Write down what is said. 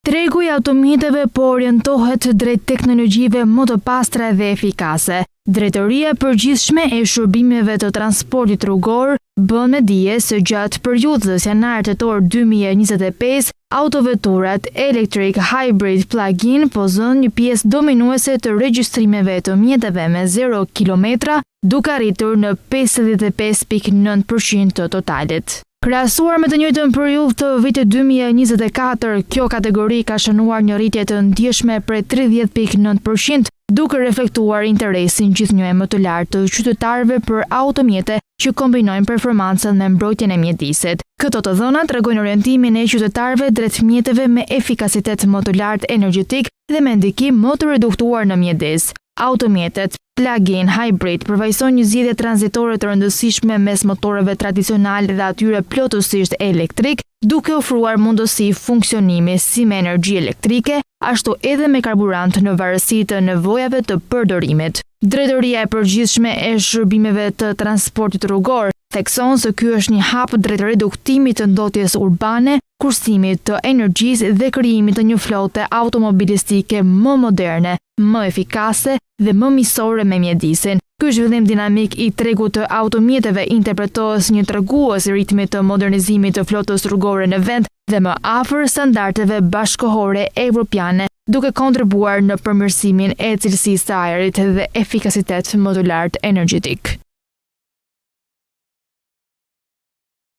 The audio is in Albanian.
Tregu i automjeteve po orientohet drejt teknologjive më të pastra dhe efikase. Drejtoria e Përgjithshme e Shërbimeve të Transportit Rrugor bën me dije se gjatë periudhës janar-tetor 2025, autoveturat electric hybrid plug-in po zën një pjesë dominuese të regjistrimeve të mjeteve me 0 kilometra, duke arritur në 55.9% të totalit. Krahasuar me të njëjtën periudhë të vitit 2024, kjo kategori ka shënuar një rritje të ndjeshme prej 30.9%, duke reflektuar interesin gjithnjë më të lartë të qytetarëve për automjete që kombinojnë performancën me mbrojtjen e mjedisit. Këto të dhëna tregojnë orientimin e qytetarëve drejt mjeteve me efikasitet më të lartë energjetik dhe me ndikim më të reduktuar në mjedis. Automjetet plug-in hybrid përfaqësojnë një zgjidhje tranzitore të rëndësishme mes motoreve tradicionale dhe atyre plotësisht elektrik, duke ofruar mundësi funksionimi si me energji elektrike, ashtu edhe me karburant në varësi të nevojave të përdorimit. Drejtoria e Përgjithshme e Shërbimeve të Transportit Rrugor thekson se ky është një hap drejt reduktimit të ndotjes urbane, kursimit të energjisë dhe krijimit të një flote automobilistike më moderne, më efikase dhe më miqësore me mjedisin. Ky zhvillim dinamik i tregut të automjeteve interpretohet si një tregues i ritmit të modernizimit të flotës rrugore në vend dhe më afër standardeve bashkëkohore evropiane, duke kontribuar në përmirësimin e cilësisë së ajrit dhe efikasitet më të lartë energjetik.